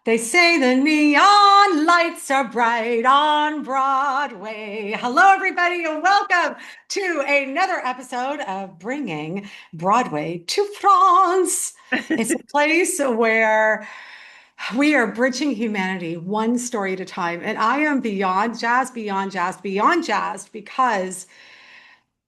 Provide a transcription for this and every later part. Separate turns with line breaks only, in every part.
They say the neon lights are bright on Broadway. Hello, everybody, and welcome to another episode of Bringing Broadway to France. It's a place where we are bridging humanity one story at a time. And I am beyond jazzed, beyond jazzed, beyond jazzed because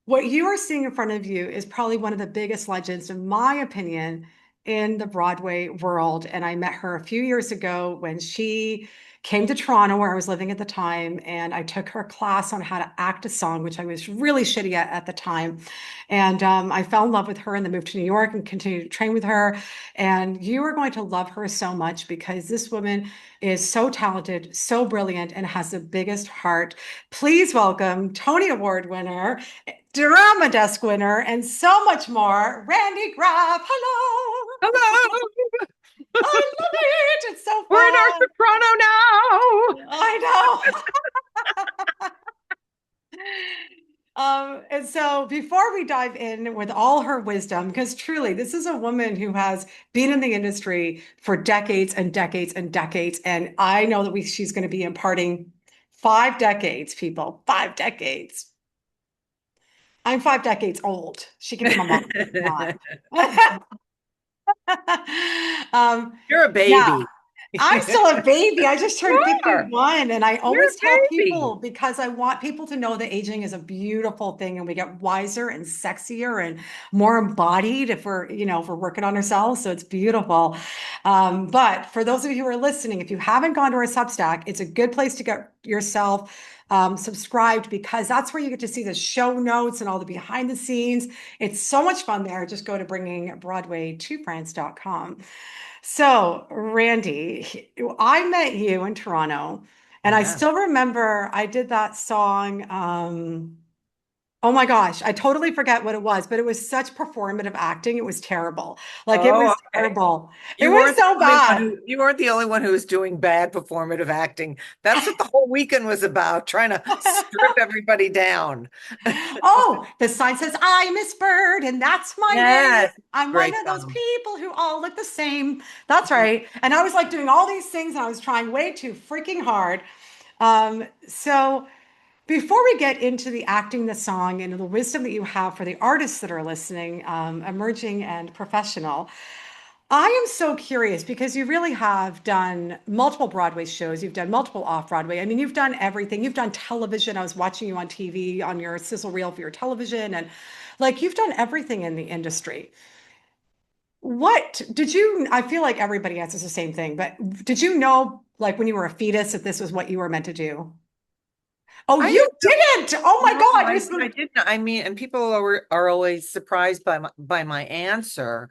what you are seeing in front of you is probably one of the biggest legends, in my opinion, in the Broadway world. And I met her a few years ago when she came to Toronto, where I was living at the time. And I took her class on how to act a song, which I was really shitty at the time. And I fell in love with her and then moved to New York and continued to train with her. And you are going to love her so much because this woman is so talented, so brilliant, and has the biggest heart. Please welcome Tony Award winner, Drama Desk winner, and so much more, Randy Graff. Hello.
Hello,
I love it. It's so
we're in our
fun.
soprano now.
I know. And so before we dive in with all her wisdom, because truly this is a woman who has been in the industry for decades and decades and decades. And I know that she's going to be imparting 5 decades, people, 5 decades. I'm 5 decades old. She can be my mom. Not.
You're a
Yeah,
baby.
I'm still a baby. I just
You
turned
are.
51, and I
You're
always tell
a
people
baby.
because I want people to know that aging is a beautiful thing and we get wiser and sexier and more embodied if we're working on ourselves. So it's beautiful. But for those of you who are listening, if you haven't gone to our Substack, it's a good place to get yourself subscribed because that's where you get to see the show notes and all the behind the scenes. It's so much fun there. Just go to bringingbroadway2france.com. So, Randy, I met you in Toronto, and I
Yeah.
still remember I did that song. Oh my gosh, I totally forget what it was, but it was such performative acting. It was terrible. Like it
Oh,
was
okay.
terrible. It was so bad.
You weren't the only one who was doing bad performative acting. That's what the whole weekend was about, trying to strip everybody down.
Oh, the sign says, "I Miss Bird, and that's my name.
Yes.
I'm one
Great
of those
song.
people who all look the same." That's right. And I was like doing all these things, and I was trying way too freaking hard. So before we get into the acting, the song, and the wisdom that you have for the artists that are listening, emerging and professional, I am so curious because you really have done multiple Broadway shows. You've done multiple off Broadway. I mean, you've done everything. You've done television. I was watching you on TV on your sizzle reel for your television, and like you've done everything in the industry. What did you? I feel like everybody answers the same thing, but did you know, like when you were a fetus, that this was what you were meant to do? Oh,
I
you
didn't
didn't. Oh my
know.
God,
I didn't. I mean, and people are always surprised by my answer.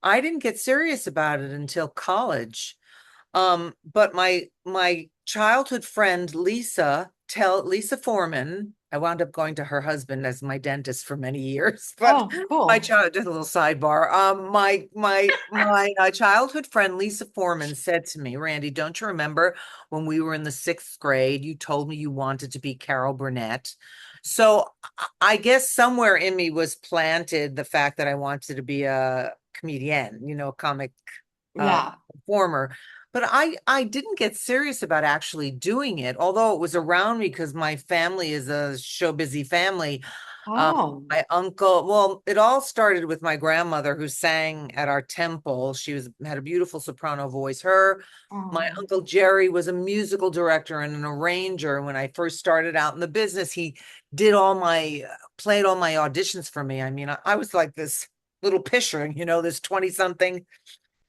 I didn't get serious about it until college. But my childhood friend Lisa Foreman, I wound up going to her husband as my dentist for many years. But
Oh,
my
cool.
child, just a little sidebar. My childhood friend Lisa Foreman said to me, Randy, don't you remember when we were in the sixth grade? You told me you wanted to be Carol Burnett. So I guess somewhere in me was planted the fact that I wanted to be a comedian, a comic uh
Yeah.
performer. But I didn't get serious about actually doing it, although it was around me because my family is a show busy family. Um,
Oh.
my uncle, well, it all started with my grandmother who sang at our temple. She had a beautiful soprano voice. My
Oh.
uncle Jerry was a musical director and an arranger. When I first started out in the business, he played all my auditions for me. I mean, I was like this little pisher, this 20 something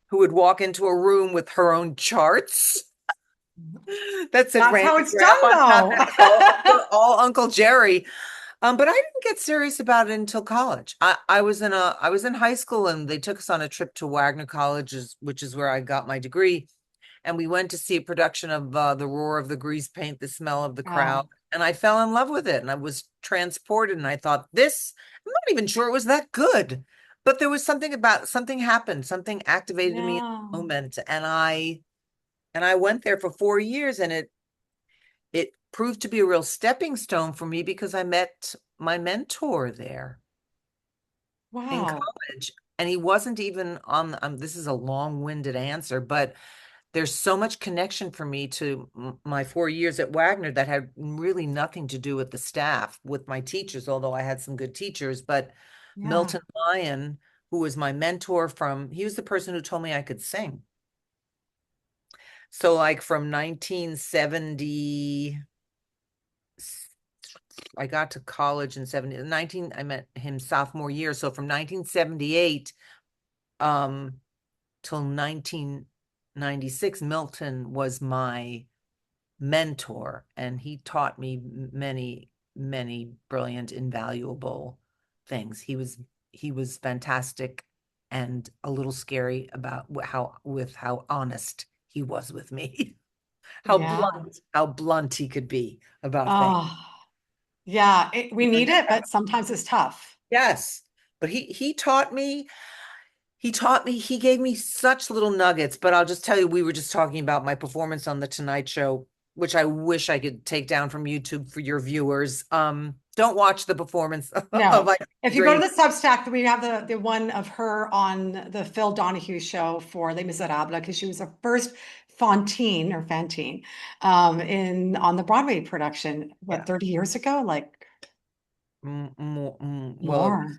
who would walk into a room with her own charts that said
That's how
Randy
it's
Graff
done,
on top.
though.
That's all Uncle Jerry. But I didn't get serious about it until college. I was in high school and they took us on a trip to Wagner College, which is where I got my degree. And we went to see a production of The Roar of the Grease Paint, The Smell of the Crowd.
Oh,
And I fell in love with it and I was transported. And I thought, I'm not even sure it was that good. But there was something happened, something activated me in
yeah.
the moment. And I went there for 4 years and it proved to be a real stepping stone for me because I met my mentor there in
Wow.
college. And he wasn't even on, this is a long-winded answer, but there's so much connection for me to my 4 years at Wagner that had really nothing to do with the staff, with my teachers, although I had some good teachers. But
Yeah.
Milton Lyon, who was my mentor he was the person who told me I could sing. So like from 1970, I got to college in 19, I met him sophomore year. So from 1978 till 1996, Milton was my mentor, and he taught me many, many brilliant, invaluable things. He was fantastic and a little scary about how honest he was with me.
Yeah.
How blunt he could be about things.
Oh, yeah. We need it, but sometimes it's tough.
Yes. But he gave me such little nuggets. But I'll just tell you, we were just talking about my performance on the Tonight Show, which I wish I could take down from YouTube for your viewers. Don't watch the performance of
No.
I
If you go to the Substack, we have the one of her on the Phil Donahue show for Les Misérables, because she was the first Fantine in on the Broadway production, what,
Yeah.
30 years ago? Like
Well, it
more.
was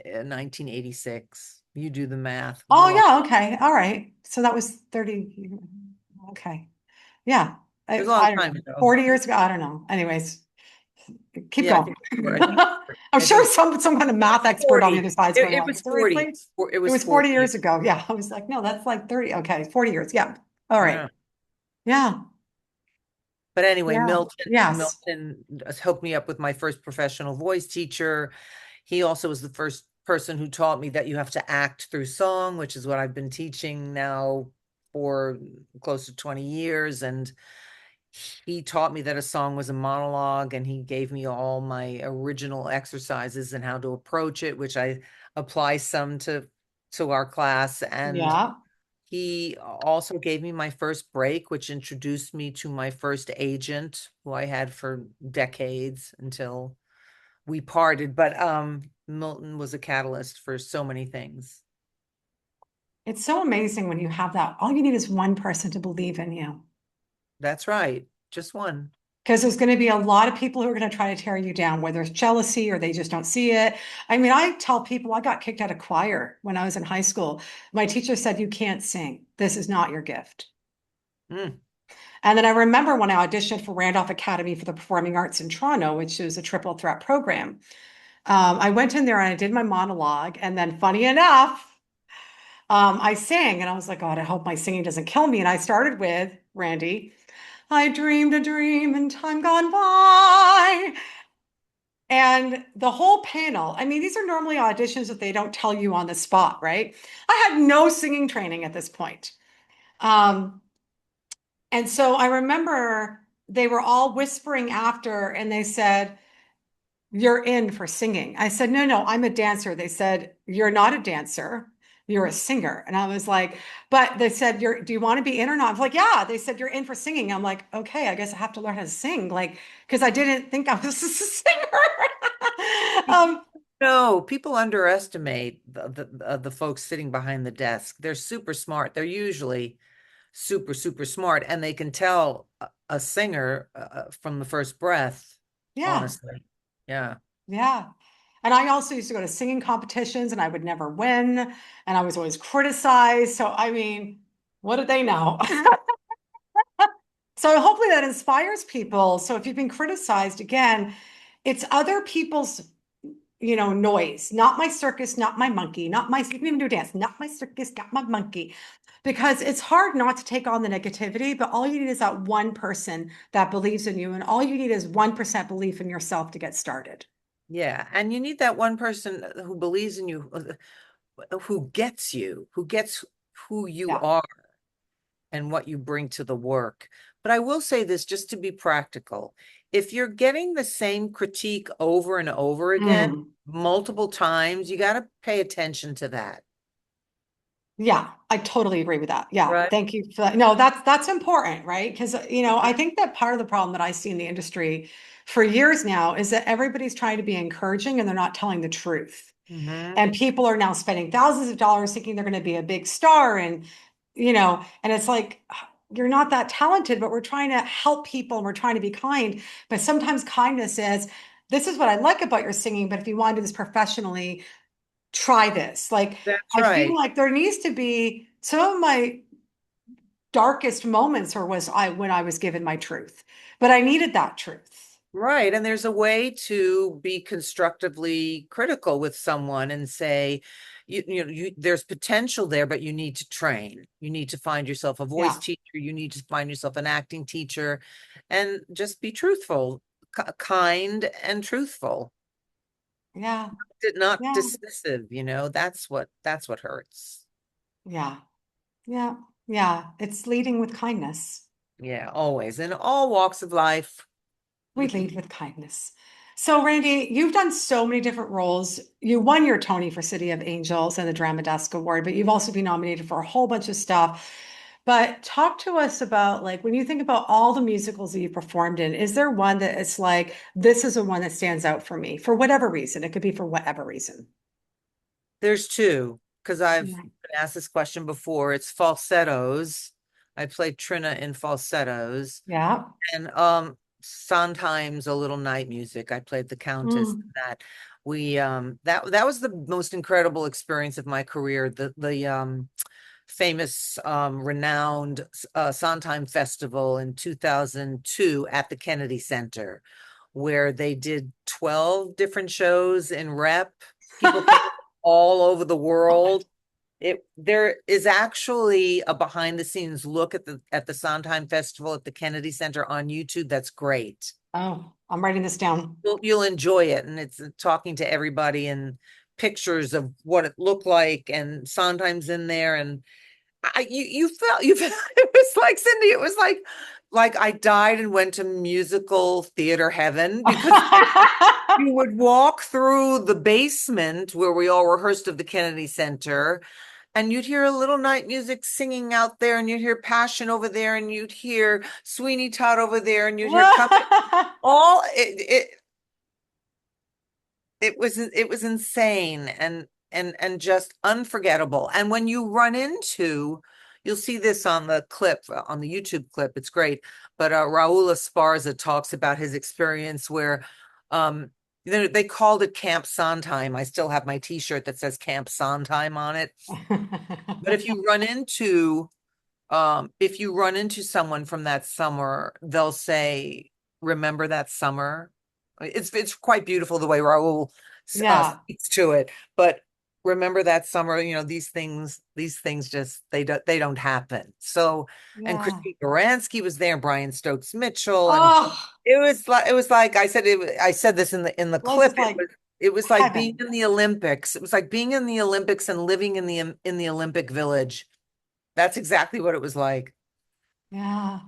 1986. You do the math.
Oh,
Well,
yeah, okay. All right. So that was 30. Okay. Yeah.
it was a long
I don't
time
know.
ago.
40 years ago. I don't know. Anyways, keep
Yeah, I
going.
think I think
I'm
I
sure
think
some kind of math expert on the
40.
other side is going
It
like,
was 40.
seriously?
It
It
was
was 40
40.
years ago. Yeah. I was like, no, that's like 30. Okay. 40 years. Yeah. All
Yeah.
right. Yeah.
But anyway,
Yeah. Yes.
Milton hooked me up with my first professional voice teacher. He also was the first person who taught me that you have to act through song, which is what I've been teaching now for close to 20 years. And he taught me that a song was a monologue, and he gave me all my original exercises and how to approach it, which I apply some to our class. And
Yeah.
he also gave me my first break, which introduced me to my first agent, who I had for decades until we parted. But Milton was a catalyst for so many things.
It's so amazing when you have that. All you need is one person to believe in you.
That's right. Just one.
Because there's going to be a lot of people who are going to try to tear you down, whether it's jealousy or they just don't see it. I mean, I tell people I got kicked out of choir when I was in high school. My teacher said, "You can't sing. This is not your gift."
Mm.
And then I remember when I auditioned for Randolph Academy for the Performing Arts in Toronto, which is a triple threat program. I went in there and I did my monologue. And then, funny enough, I sang and I was like, God, I hope my singing doesn't kill me. And I started with Randy, I dreamed a dream in time gone by. And the whole panel, I mean, these are normally auditions that they don't tell you on the spot, right? I had no singing training at this point. Um, and so I remember they were all whispering after and they said, "You're in for singing." I said, "No, no, I'm a dancer." They said, "You're not a dancer. You're a singer." And I was like, but they said, do you want to be in or not? I was like, yeah. They said, "You're in for singing." I'm like, okay, I guess I have to learn how to sing. Like, because I didn't think I was a singer.
No, people underestimate the folks sitting behind the desk. They're super smart. They're usually super, super smart, and they can tell a singer from the first breath,
Yeah,
honestly. Yeah.
yeah. And I also used to go to singing competitions and I would never win. And I was always criticized. So, I mean, what did they know? So hopefully that inspires people. So if you've been criticized, again, it's other people's, noise, not my circus, not my monkey, not my, you can even do a dance, not my circus, not my monkey, because it's hard not to take on the negativity, but all you need is that one person that believes in you. And all you need is 1% belief in yourself to get started.
Yeah. And you need that one person who believes in you, who gets who you
Yeah.
are and what you bring to the work. But I will say this just to be practical. If you're getting the same critique over and over again,
Mm.
multiple times, you got to pay attention to that.
Yeah, I totally agree with that. Yeah,
Right.
thank you for that. No, that's important, right? Because I think that part of the problem that I see in the industry for years now is that everybody's trying to be encouraging and they're not telling the truth.
Mm-hmm.
And people are now spending thousands of dollars thinking they're going to be a big star and and it's like you're not that talented, but we're trying to help people and we're trying to be kind. But sometimes kindness is, this is what I like about your singing, but if you want to do this professionally, try this. Like,
That's
I feel
right.
like there needs to be some of my darkest moments or was I when I was given my truth, but I needed that truth.
Right. And there's a way to be constructively critical with someone and say, there's potential there, but you need to train. You need to find yourself a voice
Yeah.
teacher. You need to find yourself an acting teacher and just be truthful, kind and truthful.
Yeah.
Not
Yeah.
dismissive, that's what hurts.
Yeah. Yeah. Yeah. It's leading with kindness.
Yeah, always in all walks of life.
We lead with kindness. So, Randy, you've done so many different roles. You won your Tony for City of Angels and the Drama Desk Award, but you've also been nominated for a whole bunch of stuff. But talk to us about like when you think about all the musicals that you performed in, is there one that it's like, this is the one that stands out for me for whatever reason? It could be for whatever reason.
There's two, because I've
Yeah.
been asked this question before. It's falsettos. I played Trina in falsettos,
Yeah.
and sometimes a little night music. I played the Countess.
Mm.
That we that was the most incredible experience of my career. The famous renowned Sondheim Festival in 2002 at the Kennedy Center, where they did 12 different shows in rep. People came all over the world. There is actually a behind the scenes look at the Sondheim Festival at the Kennedy Center on YouTube. That's great.
Oh, I'm writing this down.
You'll enjoy it, and it's talking to everybody and pictures of what it looked like, and Sondheim's in there, and you felt it was like Cindy. It was like I died and went to musical theater heaven because you would walk through the basement where we all rehearsed of the Kennedy Center, and you'd hear a little night music singing out there, and you'd hear Passion over there, and you'd hear Sweeney Todd over there, and you'd hear all it was insane and just unforgettable. And when you run into, you'll see this on the clip, on the YouTube clip, it's great. But Raul Esparza talks about his experience where they called it Camp Sondheim. I still have my t-shirt that says Camp Sondheim on it. But if you run into someone from that summer, they'll say, remember that summer? It's quite beautiful the way Raul
Yeah.
speaks to it. But remember that summer, these things just they don't happen. So, and
Yeah.
Christine Baranski was there, Brian Stokes Mitchell, and
Oh,
it was like I said this in the
was
clip.
it like
It was like being
heaven?
in the Olympics. It was like being in the Olympics and living in the Olympic Village. That's exactly what it was like.
Yeah.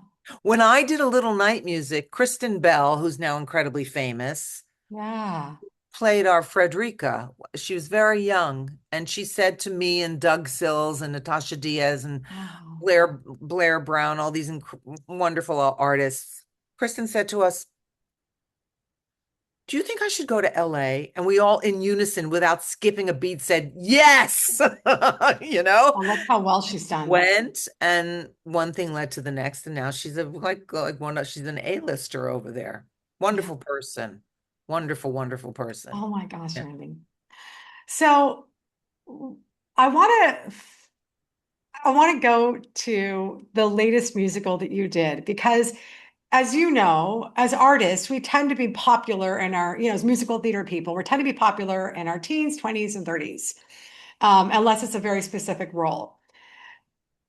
When I did a little night music, Kristen Bell, who's now incredibly famous,
Yeah.
played our Frederica. She was very young, and she said to me and Doug Sills and Natasha Diaz and
Oh.
Blair Brown, all these wonderful artists. Kristen said to us, "Do you think I should go to LA?" And we all in unison, without skipping a beat, said, "Yes." you know?
Oh, look how well she's done.
Went, and one thing led to the next, and now she's she's an A-lister over there.
Yeah.
Wonderful person. Wonderful, wonderful person.
Oh my gosh,
Yeah.
Randy. So I want to I want to go to the latest musical that you did because as you know, as artists, we tend to be popular in our, as musical theater people, we tend to be popular in our teens, 20s, and 30s, unless it's a very specific role.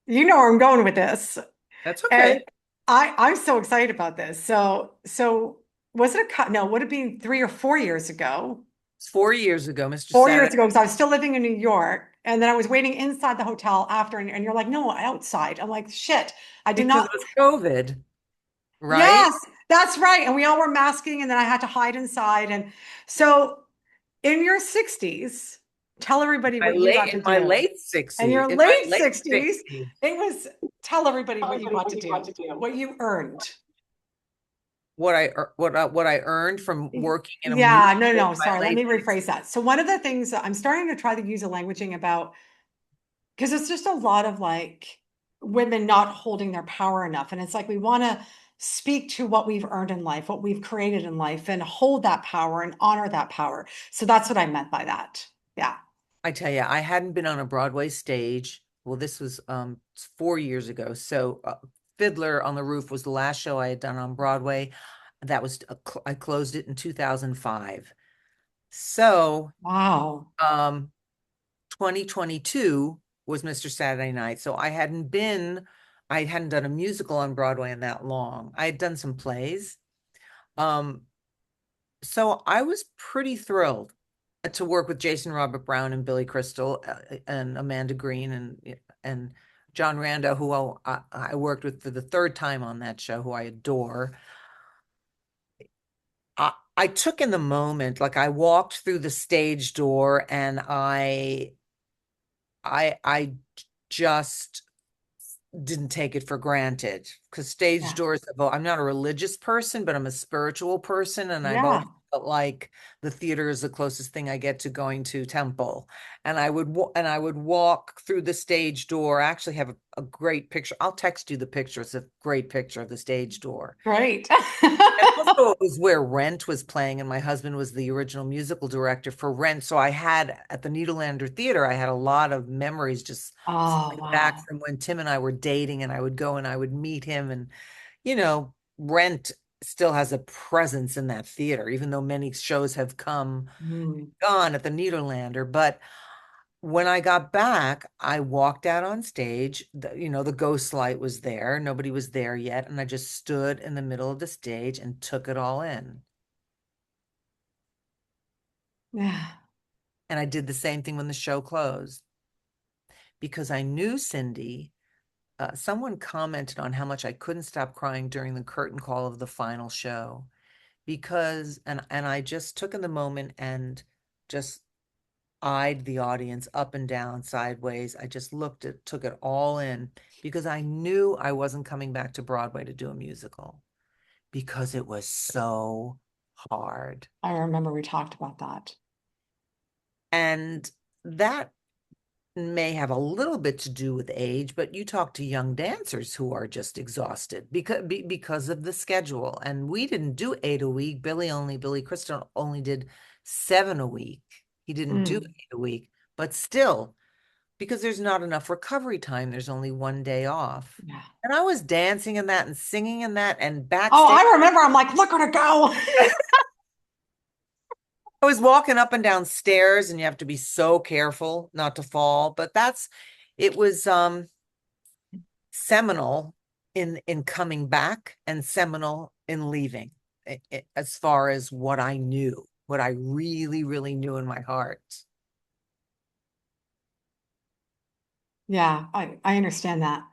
You know where I'm going with this.
That's
And
okay.
I'm so excited about this. So was it a cut? No, would it be 3 or 4 years ago?
It's 4 years ago, Mr.
4 years
Saturday,
ago, because I was still living in New York. And then I was waiting inside the hotel after, and you're like, no, outside. I'm like, shit, I did
because
not.
it was COVID, right?
Yes, that's right. And we all were masking, and then I had to hide inside. And so in your 60s, tell everybody what you got to
In my
do.
late
And
60s,
your
in my
late
late
60s,
60s,
it was tell everybody what you got to do, what you earned.
what I earned from working in a
Yeah, no,
musical
no,
in my
sorry. Let
late
me rephrase
60s.
that. So one of the things that I'm starting to try to use a languaging about, because it's just a lot of like women not holding their power enough. And it's like we want to speak to what we've earned in life, what we've created in life, and hold that power and honor that power. So that's what I meant by that. Yeah.
I tell you, I hadn't been on a Broadway stage. Well, this was 4 years ago. So Fiddler on the Roof was the last show I had done on Broadway. That was I closed it in 2005. So
Wow.
2022 was Mr. Saturday Night. So I hadn't done a musical on Broadway in that long. I had done some plays. Um, so I was pretty thrilled to work with Jason Robert Brown and Billy Crystal and Amanda Green and John Rando, who I worked with for the third time on that show, who I adore. I took in the moment, like I walked through the stage door and I just didn't take it for granted because stage
Yeah.
doors I'm not a religious person, but I'm a spiritual person, and I've always
Yeah.
felt like the theater is the closest thing I get to going to temple. And I would walk through the stage door. I actually have a great picture. I'll text you the picture. It's a great picture of the stage door.
Great.
And also, it was where Rent was playing, and my husband was the original musical director for Rent. So I had at the Needlander Theater, I had a lot of memories just
Oh,
flowing back
wow.
from when Tim and I were dating, and I would go and I would meet him. And, Rent still has a presence in that theater, even though many shows have come
Mm.
gone at the Nederlander. But when I got back, I walked out on stage. The ghost light was there. Nobody was there yet. And I just stood in the middle of the stage and took it all in.
Yeah.
And I did the same thing when the show closed because I knew Cindy. Someone commented on how much I couldn't stop crying during the curtain call of the final show because, and I just took in the moment and just eyed the audience up and down, sideways. I just took it all in because I knew I wasn't coming back to Broadway to do a musical because it was so hard.
I remember we talked about that.
And that may have a little bit to do with age, but you talk to young dancers who are just exhausted because of the schedule. And we didn't do 8 a week. Billy Crystal only did 7 a week. He didn't do
Mm.
8 a week, but still, because there's not enough recovery time, there's only one day off.
Yeah.
And I was dancing in that and singing in that and
Oh,
backstage.
I remember. I'm like, look at her go.
I was walking up and down stairs, and you have to be so careful not to fall. But it was seminal in coming back and seminal in leaving, as far as what I knew, what I really, really knew in my heart,
Yeah, I understand that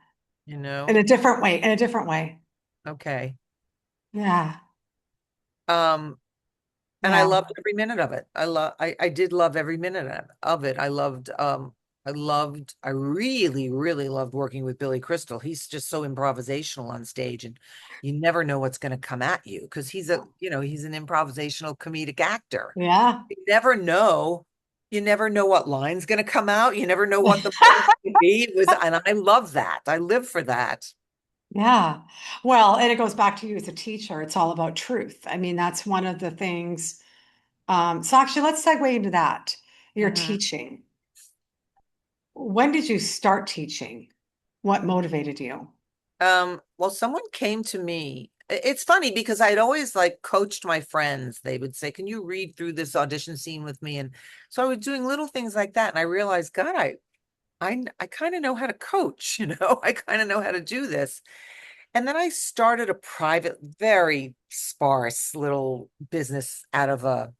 you
in
know?
a different way, in a different way.
Okay.
Yeah.
Um, and I
Yeah.
loved every minute of it. I did love every minute of it. I really, really loved working with Billy Crystal. He's just so improvisational on stage, and you never know what's going to come at you because he's an improvisational comedic actor.
Yeah.
You never know. You never know what line's going to come out. You never know what the moment's going to be. And I love that. I live for that.
Yeah. Well, and it goes back to you as a teacher. It's all about truth. I mean, that's one of the things. So actually, let's segue into that. Your
Mhm.
teaching. When did you start teaching? What motivated you?
Well, someone came to me. It's funny because I'd always like coached my friends. They would say, "Can you read through this audition scene with me?" And so I was doing little things like that, and I realized, God, I kind of know how to coach, I kind of know how to do this. And then I started a private, very sparse little business out of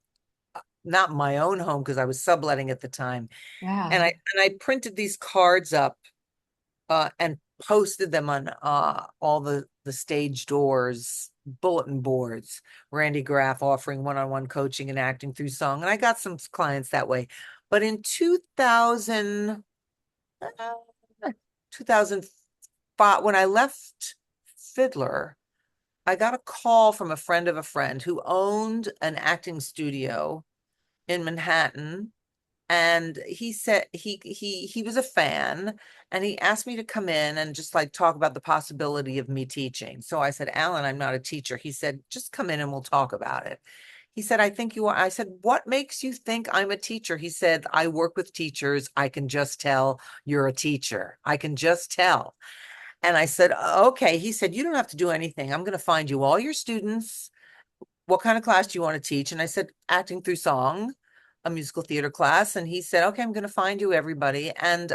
not my own home because I was subletting at the time.
Yeah.
And I printed these cards up and posted them on all the stage doors, bulletin boards. Randy Graff offering one-on-one coaching and acting through song, and I got some clients that way. But in 2005, when I left Fiddler, I got a call from a friend of a friend who owned an acting studio in Manhattan, and he said he was a fan, and he asked me to come in and just like talk about the possibility of me teaching. So I said, Alan, I'm not a teacher. He said, just come in and we'll talk about it. He said, I think you are. I said, what makes you think I'm a teacher? He said, I work with teachers. I can just tell you're a teacher. I can just tell. And I said, okay. He said, you don't have to do anything. I'm going to find you all your students. What kind of class do you want to teach? And I said, acting through song, a musical theater class. And he said, okay, I'm going to find you everybody. And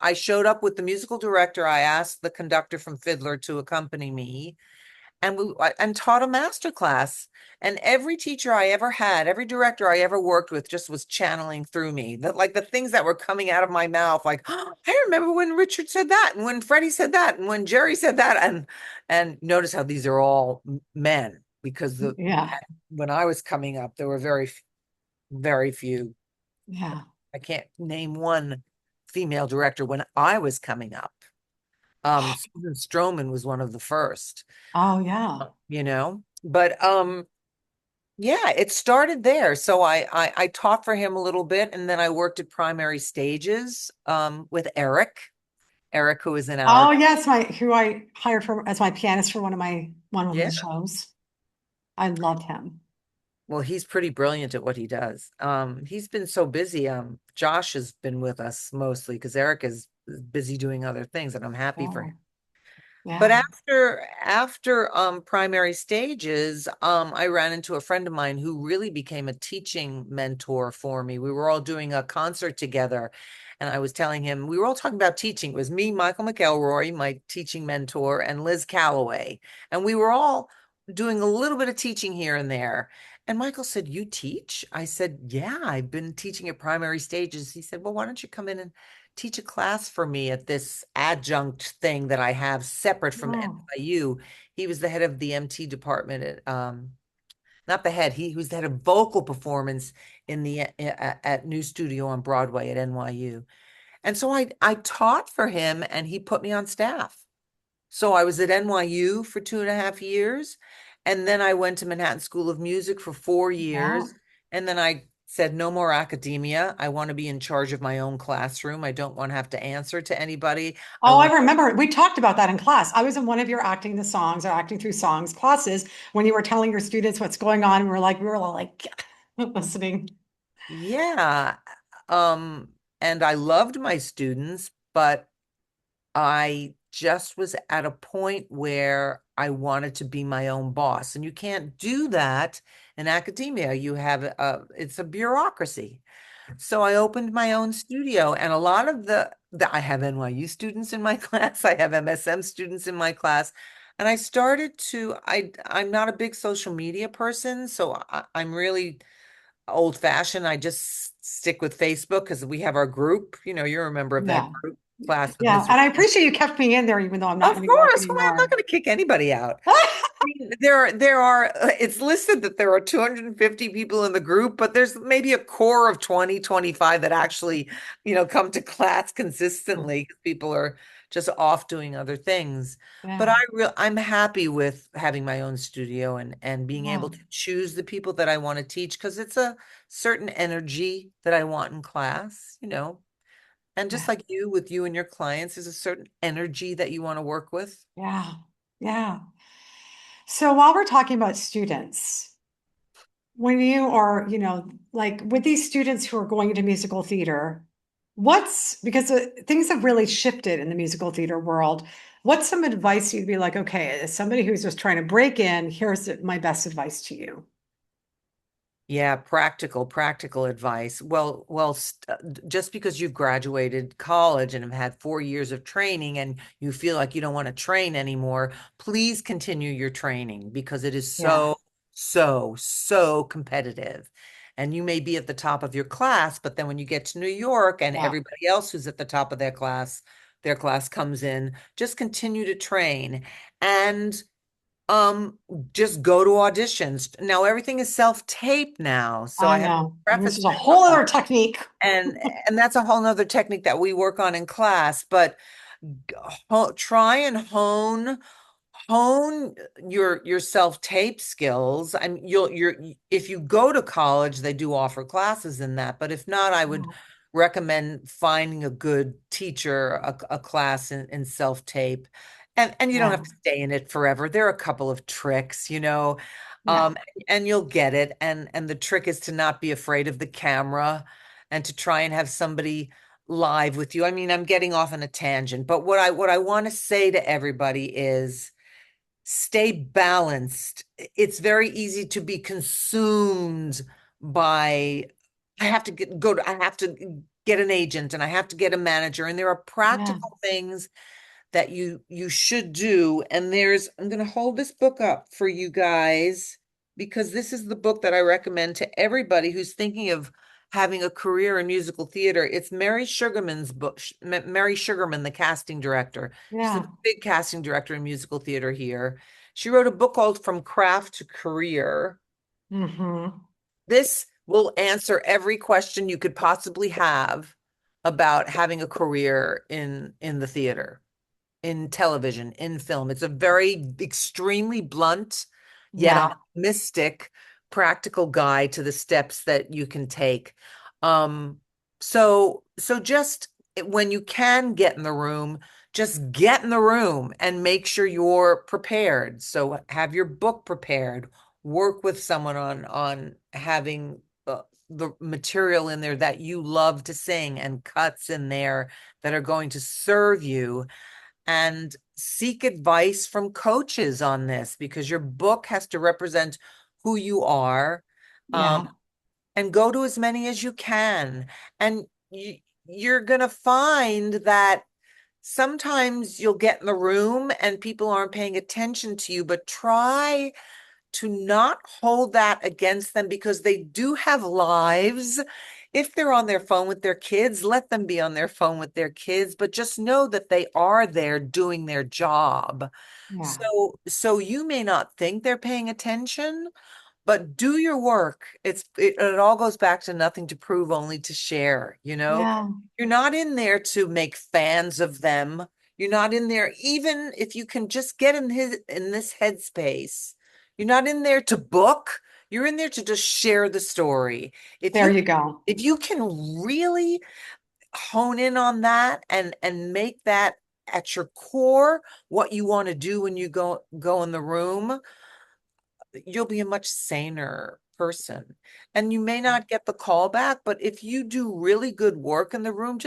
I showed up with the musical director. I asked the conductor from Fiddler to accompany me, and and taught a master class. And every teacher I ever had, every director I ever worked with just was channeling through me. That like the things that were coming out of my mouth, like, oh, I remember when Richard said that, and when Freddie said that, and when Jerry said that. And notice how these are all men, because
Yeah.
when I was coming up, there were very few.
Yeah.
I can't name one female director when I was coming up. Susan Stroman was one of the first,
Oh, yeah.
but yeah, it started there. So I taught for him a little bit, and then I worked at primary stages with Eric, who is in our.
Oh, yes, my who I hired for as my pianist for one of
Yeah.
his shows. I loved him.
Well, he's pretty brilliant at what he does. He's been so busy. Josh has been with us mostly because Eric is busy doing other things, and I'm happy for him.
Oh,
But
yeah.
after primary stages, I ran into a friend of mine who really became a teaching mentor for me. We were all doing a concert together, and I was telling him we were all talking about teaching. It was me, Michael McElroy, my teaching mentor, and Liz Calloway, and we were all doing a little bit of teaching here and there. And Michael said, "You teach?" I said, "Yeah, I've been teaching at primary stages." He said, "Well, why don't you come in and teach a class for me at this adjunct thing that I have separate from
Oh,
NYU." He was the head of the MT department at not the head, he was the head of vocal performance in the at New Studio on Broadway at NYU. And so I taught for him, and he put me on staff. So I was at NYU for 2.5 years. And then I went to Manhattan School of Music for 4 years.
yeah.
And then I said, no more academia. I want to be in charge of my own classroom. I don't want to have to answer to anybody. I
Oh, I
want,
remember we talked about that in class. I was in one of your acting the songs or acting through songs classes when you were telling your students what's going on. We were all like listening.
yeah. And I loved my students, but I just was at a point where I wanted to be my own boss. And you can't do that in academia. It's a bureaucracy. So I opened my own studio, and a lot of I have NYU students in my class. I have MSM students in my class. And I started to, I'm not a big social media person, so I'm really old fashioned. I just stick with Facebook because we have our group. You're a member of that
Yeah.
group class with
Yeah.
Mr.
And I appreciate you kept me in there, even though I'm not
Of
anymore
course. Well, I'm not
anymore.
going to kick anybody out. It's listed that there are 250 people in the group, but there's maybe a core of 20, 25 that actually, come to class consistently because people are just off doing other things. But
Yeah.
I'm happy with having my own studio and being
Yeah.
able to choose the people that I want to teach because it's a certain energy that I want in class. And just
Yeah.
like you with you and your clients, there's a certain energy that you want to work with.
Yeah. Yeah. So while we're talking about students, when you are, like with these students who are going into musical theater, because things have really shifted in the musical theater world, what's some advice you'd be like, okay, as somebody who's just trying to break in, here's my best advice to you?
Yeah, practical advice. Just because you've graduated college and have had 4 years of training and you feel like you don't want to train anymore, please continue your training because it is
Yeah.
so competitive. And you may be at the top of your class, but then when you get to New York and
Yeah.
everybody else who's at the top of their class comes in, just continue to train. And um, just go to auditions. Now everything is self-tape now, so
I
I have to
know. And this
preface
is a
this.
whole other technique.
And and that's a whole nother technique that we work on in class, but try and hone your self-tape skills. I mean, you're if you go to college, they do offer classes in that, but if not, I would
Yeah.
recommend finding a good teacher, a class in self-tape. And you don't have
Yeah.
to stay in it forever. There are a couple of tricks,
Yeah.
um, and you'll get it. And the trick is to not be afraid of the camera and to try and have somebody live with you. I mean, I'm getting off on a tangent, but what I want to say to everybody is stay balanced. It's very easy to be consumed by I have to get an agent and I have to get a manager, and there are
Yeah.
practical things that you should do. And I'm going to hold this book up for you guys because this is the book that I recommend to everybody who's thinking of having a career in musical theater. It's Mary Sugarman's book, Mary Sugarman, the casting director. She's a
Yeah.
big casting director in musical theater here. She wrote a book called From Craft to Career.
Mm-hmm.
This will answer every question you could possibly have about having a career in the theater, in television, in film. It's a very extremely blunt, yet
Yeah.
optimistic, practical guide to the steps that you can take. Um, so just when you can get in the room, just get in the room and make sure you're prepared. So have your book prepared. Work with someone on having the material in there that you love to sing and cuts in there that are going to serve you, and seek advice from coaches on this because your book has to represent who you are. Um,
Yeah.
and go to as many as you can. And you're going to find that sometimes you'll get in the room and people aren't paying attention to you, but try to not hold that against them because they do have lives. If they're on their phone with their kids, let them be on their phone with their kids, but just know that they are there doing their job.
Yeah.
So you may not think they're paying attention, but do your work. It all goes back to nothing to prove, only to share, you know?
Yeah.
You're not in there to make fans of them. You're not in there, even if you can just get in this headspace. You're not in there to book. You're in there to just share the story. If
There
you
you go.
if you can really hone in on that and make that at your core what you want to do when you go in the room, you'll be a much saner person. And you may not get the call back, but if you do really good work in the room,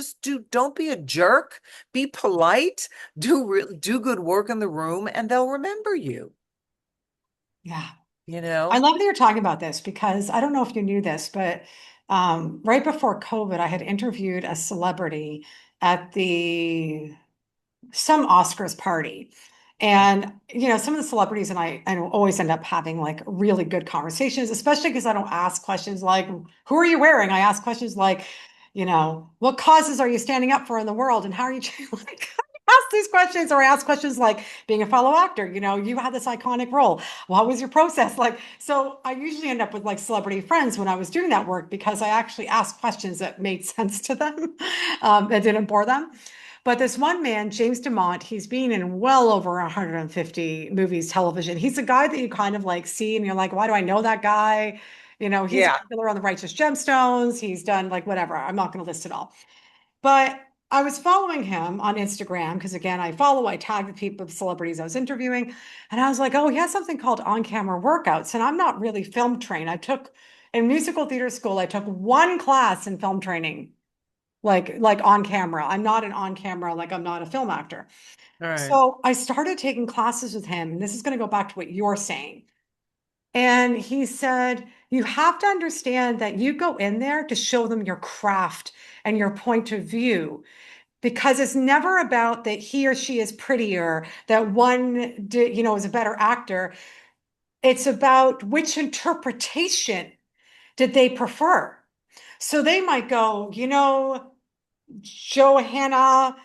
don't be a jerk, be polite, do good work in the room, and they'll remember you,
Yeah.
you
I
know?
love that you're talking about this because I don't know if you knew this, but right before COVID, I had interviewed a celebrity at the some Oscars party. And, some of the celebrities and I always end up having like really good conversations, especially because I don't ask questions like, who are you wearing? I ask questions like, what causes are you standing up for in the world? And how are you like, ask these questions, or I ask questions like being a fellow actor, you had this iconic role. What was your process like? So I usually end up with like celebrity friends when I was doing that work because I actually asked questions that made sense to them, that didn't bore them. But this one man, James Dumont, he's been in well over 150 movies, television. He's a guy that you kind of like see and you're like, why do I know that guy? He's
Yeah.
popular on the Righteous Gemstones. He's done like whatever. I'm not going to list it all. But I was following him on Instagram because again, I tag the people, the celebrities I was interviewing, and I was like, oh, he has something called on-camera workouts. And I'm not really film trained. In musical theater school, I took one class in film training, like on camera. I'm not an on camera, like I'm not a film actor.
All right.
So I started taking classes with him, and this is going to go back to what you're saying. And he said, you have to understand that you go in there to show them your craft and your point of view, because it's never about that he or she is prettier, that one is a better actor. It's about which interpretation did they prefer. So they might go, Johanna,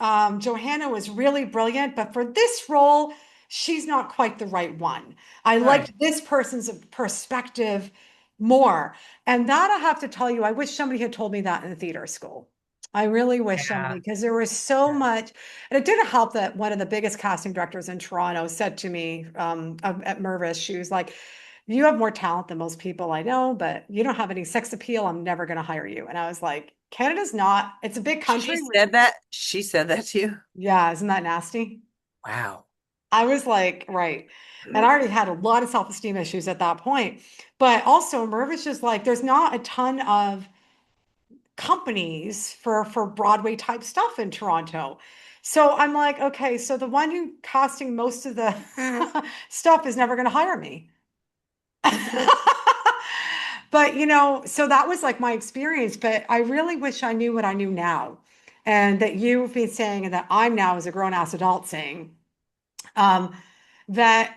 Johanna was really brilliant, but for this role, she's not quite the right one. I
Right.
liked this person's perspective more. And that I have to tell you, I wish somebody had told me that in the theater school. I really wish,
Yeah.
Emily, because there was so
Yeah.
much, and it didn't help that one of the biggest casting directors in Toronto said to me at Mervis, she was like, "You have more talent than most people I know, but you don't have any sex appeal. I'm never going to hire you." And I was like, "Canada's not. It's a big
She
country.
said that. She said that to you.
Yeah, isn't that nasty?"
Wow.
I was like, right. And I already had a lot of self-esteem issues at that point. But also, Mervis is like, there's not a ton of companies for Broadway type stuff in Toronto. So I'm like, okay, so the one who casting most of the stuff is never going to hire me. But so that was like my experience, but I really wish I knew what I knew now. And that you've been saying, and that I'm now as a grown ass adult saying, um, that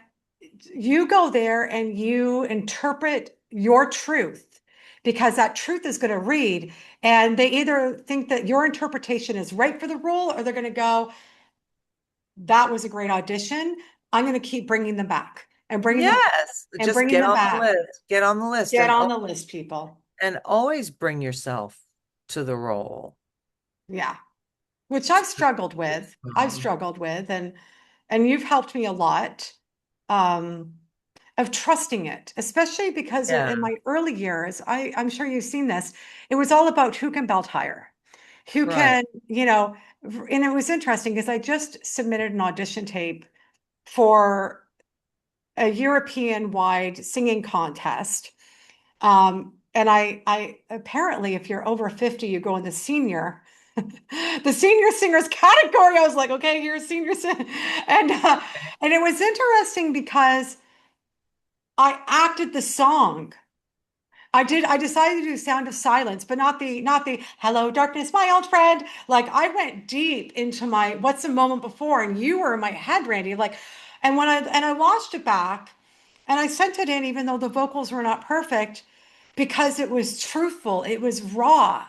you go there and you interpret your truth because that truth is going to read. And they either think that your interpretation is right for the role or they're going to go, that was a great audition. I'm going to keep bringing them back and bringing them
Yes,
and
just
bringing
get
them
on the
back.
list. Get on the list
Get on the list, people.
and always bring yourself to the role.
Yeah. Which I've struggled with. I've
Um,
struggled with, and you've helped me a lot. Um, of trusting it, especially because in
Yeah,
my early years, I'm sure you've seen this, it was all about who can belt higher, who
right.
can, and it was interesting because I just submitted an audition tape for a European wide singing contest. And I apparently, if you're over 50, you go in the senior, the senior singers category. I was like, okay, you're a senior, and and it was interesting because I acted the song. I decided to do Sound of Silence, but not the Hello Darkness, my old friend. Like I went deep into my what's the moment before, and you were in my head, Randy. Like, and I watched it back and I sent it in, even though the vocals were not perfect, because it was truthful, it was raw.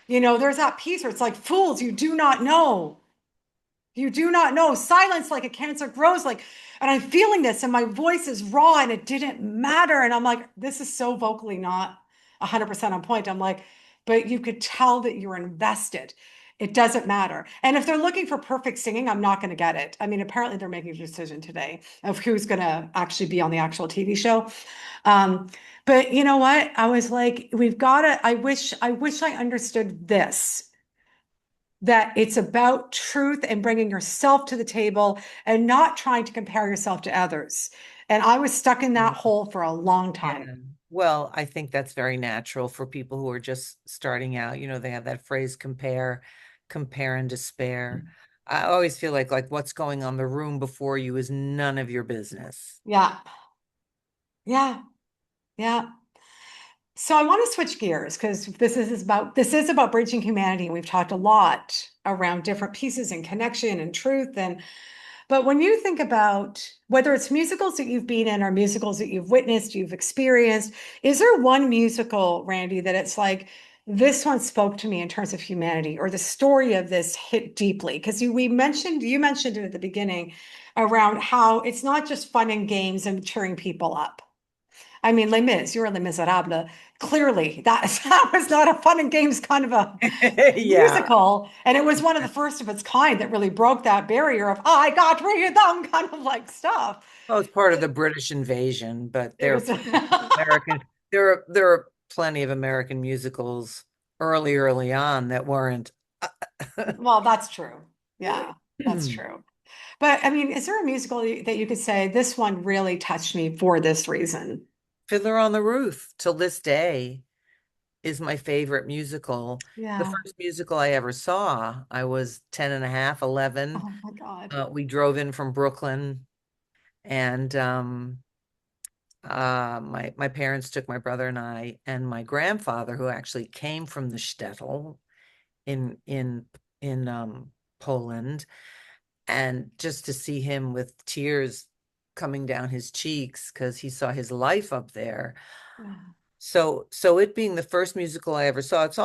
There's that piece where it's like, fools, you do not know. You do not know. Silence like a cancer grows like, and I'm feeling this, and my voice is raw, and it didn't matter. And I'm like, this is so vocally not 100% on point. I'm like, but you could tell that you're invested. It doesn't matter. And if they're looking for perfect singing, I'm not going to get it. I mean, apparently they're making a decision today of who's going to actually be on the actual TV show. Um, but you know what? I was like, we've got to, I wish I understood this, that it's about truth and bringing yourself to the table and not trying to compare yourself to others. And I was stuck in that hole for a long
Yeah.
time.
Well, I think that's very natural for people who are just starting out. They have that phrase compare and despair. I always feel like what's going on in the room before you is none of your business.
Yeah. Yeah. Yeah. So I want to switch gears because this is about bridging humanity. And we've talked a lot around different pieces and connection and truth. But when you think about whether it's musicals that you've been in or musicals that you've witnessed, you've experienced, is there one musical, Randy, that it's like, this one spoke to me in terms of humanity, or the story of this hit deeply? Because you mentioned it at the beginning around how it's not just fun and games and cheering people up. I mean, Les Mis, you're Les Miserables. Clearly, that was not a fun and games kind of a
Yeah.
musical, and it was one of the first of its kind that really broke that barrier of I got rhythm kind of like stuff.
Well, it's part of the British invasion, but
It
there are
was
plenty of American there are plenty of American musicals early on that weren't.
well, that's true. Yeah, that's true. But I mean, is there a musical that you could say this one really touched me for this reason?
Fiddler on the Roof till this day is my favorite musical. The
Yeah.
first musical I ever saw, I was 10 and a half, 11.
Oh my God.
We drove in from Brooklyn, and my parents took my brother and I and my grandfather, who actually came from the shtetl in Poland, and just to see him with tears coming down his cheeks because he saw his life up there.
Yeah.
So it being the first musical I ever saw, it's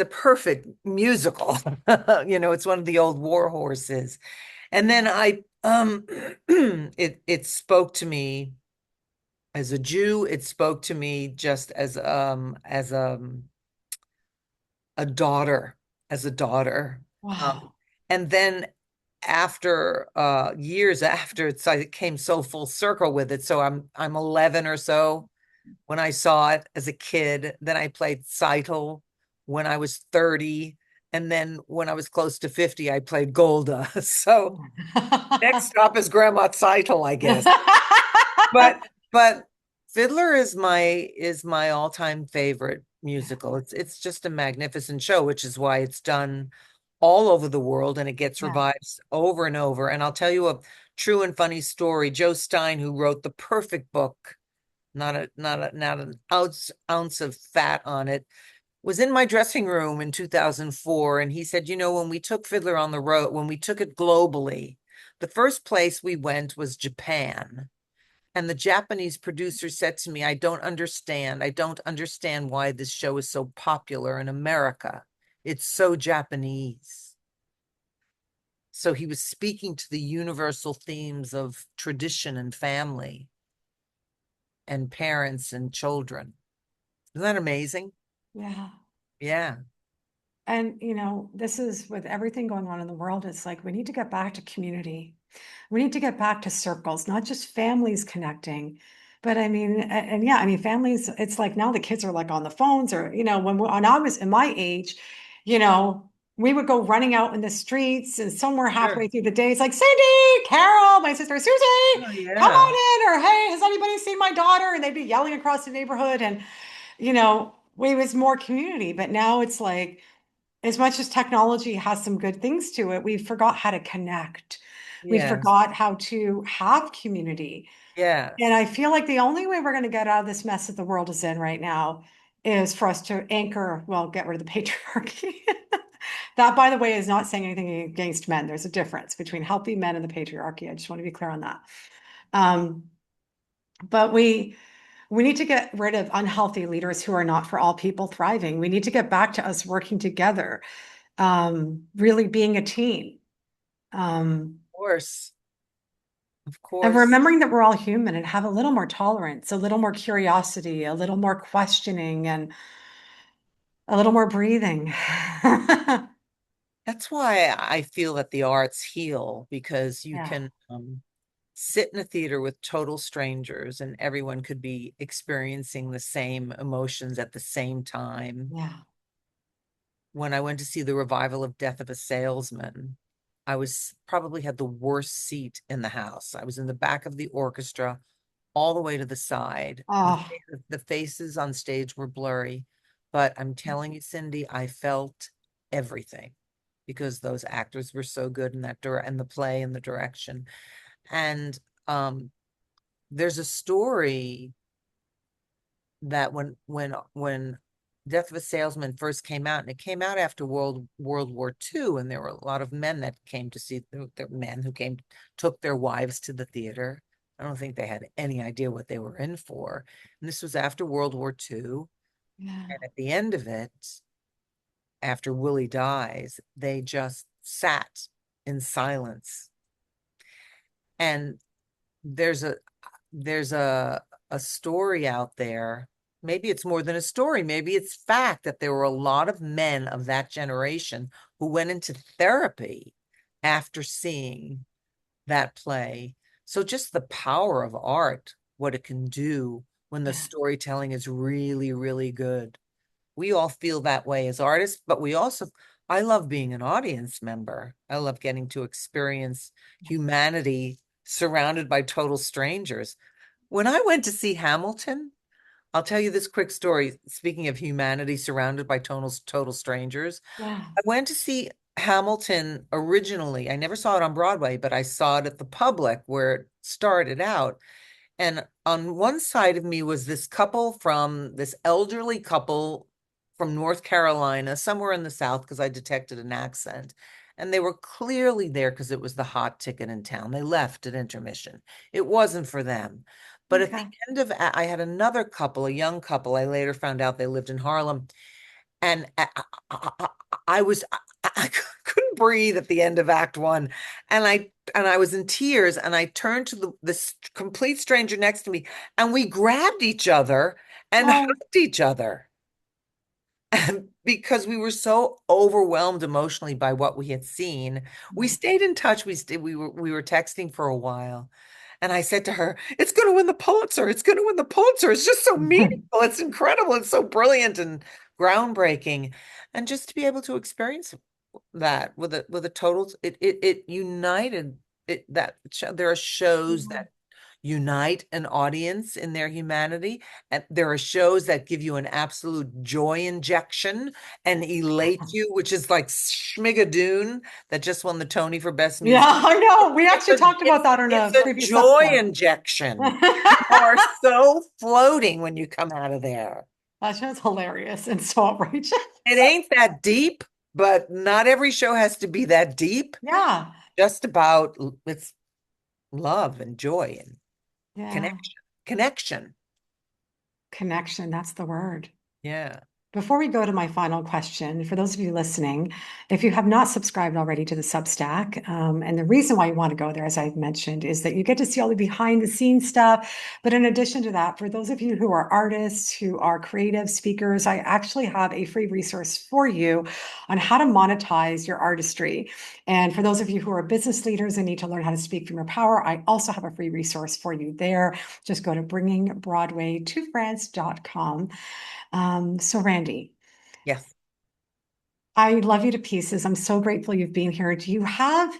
a perfect musical. It's one of the old war horses. And then it spoke to me as a Jew. It spoke to me just as a daughter as a daughter. Um,
Wow.
and then after years after it's I came so full circle with it. So I'm 11 or so when I saw it as a kid. Then I played Seitel when I was 30. And then when I was close to 50, I played Golda. So next stop is Grandma Seitel, I guess. But Fiddler is my all-time favorite musical. It's just a magnificent show, which is why it's done all over the world and it gets
Yeah.
revised over and over. And I'll tell you a true and funny story. Joe Stein, who wrote the perfect book, not an ounce of fat on it, was in my dressing room in 2004, and he said, when we took Fiddler on the road, when we took it globally, the first place we went was Japan. And the Japanese producer said to me, I don't understand. I don't understand why this show is so popular in America. It's so Japanese. So he was speaking to the universal themes of tradition and family and parents and children. Isn't that amazing?
Yeah.
Yeah.
And, this is with everything going on in the world, it's like we need to get back to community. We need to get back to circles, not just families connecting. But I mean, and yeah, I mean, families, it's like now the kids are like on the phones or, when I was in my age, you know, we would go running out in the streets and somewhere halfway
Sure.
through the day, it's like, Cindy, Carol, my sister, Susie,
Oh,
come
yeah.
on in. Or, hey, has anybody seen my daughter? And they'd be yelling across the neighborhood. And, we was more community. But now it's like, as much as technology has some good things to it, we forgot how to connect. We
Yes.
forgot how to have community. And
Yes.
I feel like the only way we're going to get out of this mess that the world is in right now is for us to anchor, well, get rid of the patriarchy. That, by the way, is not saying anything against men. There's a difference between healthy men and the patriarchy. I just want to be clear on that. Um, but we need to get rid of unhealthy leaders who are not for all people thriving. We need to get back to us working together, really being a team.
Of course. Of
And
course.
remembering that we're all human and have a little more tolerance, a little more curiosity, a little more questioning, and a little more breathing.
That's why I feel that the arts heal because you
Yeah,
can sit in a theater with total strangers and everyone could be experiencing the same emotions at the same time.
yeah.
When I went to see the revival of Death of a Salesman, I was probably had the worst seat in the house. I was in the back of the orchestra, all the way to the side.
Oh,
The faces on stage were blurry, but I'm telling you, Cindy, I felt everything because those actors were so good in and the play and the direction. And um, there's a story that when Death of a Salesman first came out, and it came out after World War II, and there were a lot of men that came to see the men who came took their wives to the theater. I don't think they had any idea what they were in for. And this was after World War II.
yeah.
And at the end of it, after Willie dies, they just sat in silence. And there's a there's a story out there. Maybe it's more than a story. Maybe it's fact that there were a lot of men of that generation who went into therapy after seeing that play. So just the power of art, what it can do when the
Yeah.
storytelling is really, really good. We all feel that way as artists, but I love being an audience member. I love getting to experience humanity surrounded by total strangers. When I went to see Hamilton, I'll tell you this quick story. Speaking of humanity surrounded by total strangers,
Yeah.
I went to see Hamilton originally. I never saw it on Broadway, but I saw it at the Public where it started out. And on one side of me was this elderly couple from North Carolina, somewhere in the South, because I detected an accent. And they were clearly there because it was the hot ticket in town. They left at intermission. It wasn't for them. But at the
Okay.
end of, I had another couple, a young couple. I later found out they lived in Harlem. And I was, I couldn't breathe at the end of Act One. And I was in tears and I turned to this complete stranger next to me and we grabbed each other and
Oh,
hugged each other. And because we were so overwhelmed emotionally by what we had seen, we stayed in touch. We were texting for a while. And I said to her, "It's going to win the Pulitzer. It's going to win the Pulitzer. It's just so meaningful. It's incredible. It's so brilliant and groundbreaking." And just to be able to experience that with a total, it united there are shows that unite an audience in their humanity. And there are shows that give you an absolute joy injection and elate you, which is like Schmigadoon that just won the Tony for Best
Yeah,
Musical.
I know. We
It's
actually
a
talked about that on
it's
a
a
previous
joy
Substack.
injection. You are so floating when you come out of there.
That show's hilarious and so outrageous.
It ain't that deep, but not every show has to be that deep.
Yeah,
Just about it's love and joy and
yeah.
connection. Connection.
Connection, that's the word.
Yeah.
Before we go to my final question, for those of you listening, if you have not subscribed already to the Substack, and the reason why you want to go there, as I've mentioned, is that you get to see all the behind the scenes stuff. But in addition to that, for those of you who are artists, who are creative speakers, I actually have a free resource for you on how to monetize your artistry. And for those of you who are business leaders and need to learn how to speak from your power, I also have a free resource for you there. Just go to bringingbroadway2france.com. So Randy,
Yes.
I love you to pieces. I'm so grateful you've been here. Do you have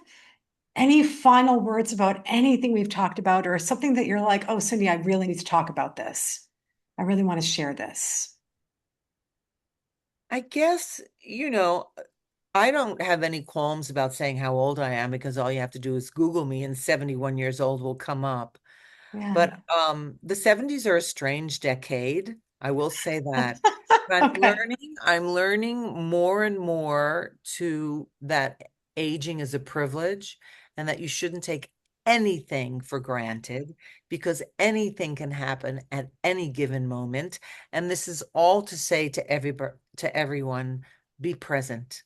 any final words about anything we've talked about or something that you're like, oh, Cindy, I really need to talk about this. I really want to share this.
I guess, I don't have any qualms about saying how old I am because all you have to do is Google me and 71 years old will come up.
Yeah.
But the 70s are a strange decade. I will say that. But
Okay.
I'm learning more and more to that aging is a privilege and that you shouldn't take anything for granted because anything can happen at any given moment. And this is all to say to everyone, be present.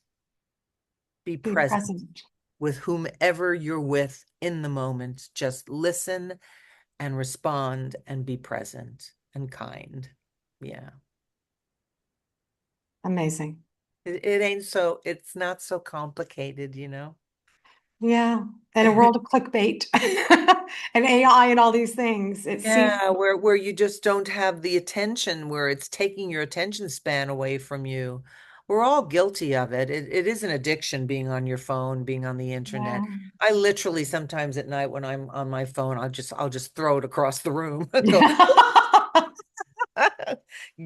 Be
Be
present
present.
with whomever you're with in the moment. Just listen and respond and be present and kind. Yeah.
Amazing.
It's not so complicated.
Yeah. In a world of clickbait and AI and all these things, it seems,
Yeah, where you just don't have the attention, where it's taking your attention span away from you. We're all guilty of it. It is an addiction being on your phone, being on the internet.
yeah.
I literally sometimes at night when I'm on my phone, I'll just throw it across the room and go,
Yeah.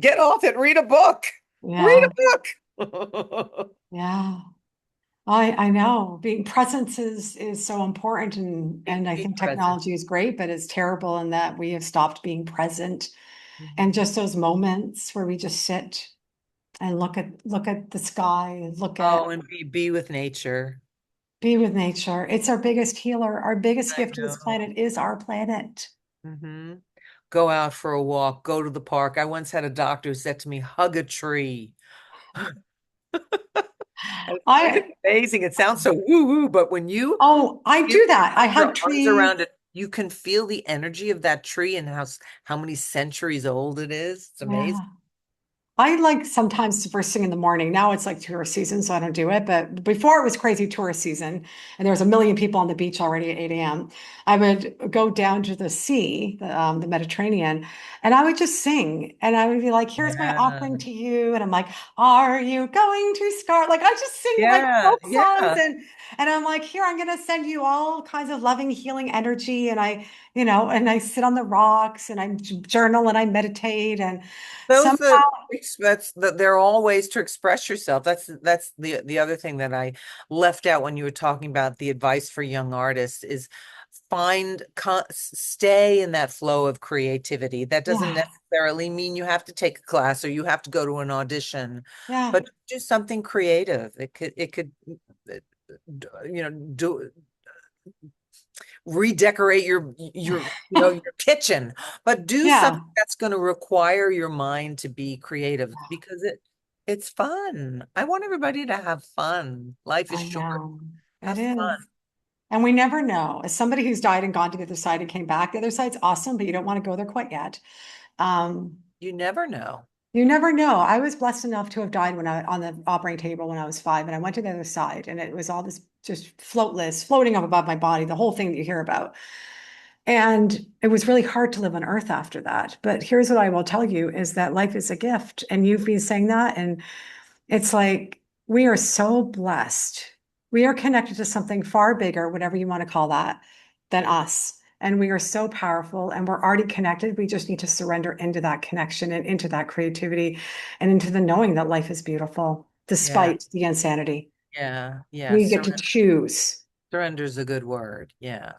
get off it, read a book. Read
Yeah.
a book.
Yeah. I know being presence is so important and I
Be
think
present.
technology is great, but it's terrible in that we have stopped being present and
Mhm.
just those moments where we just sit and look at the sky, look
Oh,
at
and be with nature.
be with nature. It's our biggest healer. Our biggest
I
gift to this
know.
planet is our planet.
Hmm. Go out for a walk, go to the park. I once had a doctor who said to me, hug a tree. I find it
I
amazing. It sounds so woo-woo, but when you
oh, I
feel
do that. I
put
hug
your arms around
trees.
it, you can feel the energy of that tree and how many centuries old it is. It's amazing.
Yeah. I like sometimes first thing in the morning. Now it's like tourist season, so I don't do it. But before it was crazy tourist season, and there was a million people on the beach already at 8 a.m., I would go down to the sea, the Mediterranean, and I would just sing. And I would be like, here's my
Yeah.
offering to you. And I'm like, are you going to start? Like I just sing like
Yeah.
folk songs
Yeah.
and I'm like, here, I'm gonna send you all kinds of loving, healing energy. And I sit on the rocks and I journal and I meditate and some
Those they're all ways to express yourself. That's the other thing that I left out when you were talking about the advice for young artists is stay in that flow of creativity. That doesn't
yeah.
necessarily mean you have to take a class or you have to go to an audition,
Yeah,
but do something creative. It could do redecorate your kitchen, but do
yeah,
something that's going to require your mind to be creative because it's fun. I want everybody to have fun. Life is
I
short.
know. It
Have fun.
is. And we never know. As somebody who's died and gone to the other side and came back, the other side's awesome, but you don't want to go there quite yet. Um,
You never know.
You never know. I was blessed enough to have died when I on the operating table when I was 5, and I went to the other side, and it was all this just floating up above my body, the whole thing that you hear about. And it was really hard to live on earth after that. But here's what I will tell you is that life is a gift. And you've been saying that. And it's like we are so blessed. We are connected to something far bigger, whatever you want to call that, than us. And we are so powerful and we're already connected. We just need to surrender into that connection and into that creativity and into the knowing that life is beautiful
Yeah,
despite the insanity.
yeah, yeah.
We get to choose.
Surrender's a good word. Yeah.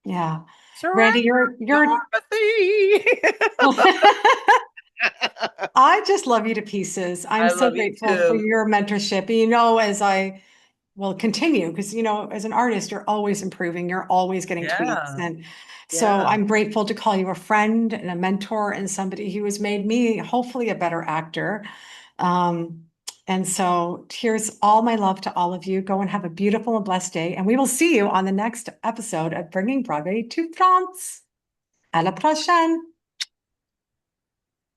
Yeah. Randy,
Surrender
you're
Dorothy.
I just love you to pieces. I'm
I
so
love you
grateful for
too.
your mentorship. As I will continue, because, as an artist, you're always improving, you're always getting tweaks.
Yeah,
And so
yeah,
I'm grateful to call you a friend and a mentor and somebody who has made me hopefully a better actor. Um, and so here's all my love to all of you. Go and have a beautiful and blessed day. And we will see you on the next episode of Bringing Broadway to France. À la prochaine.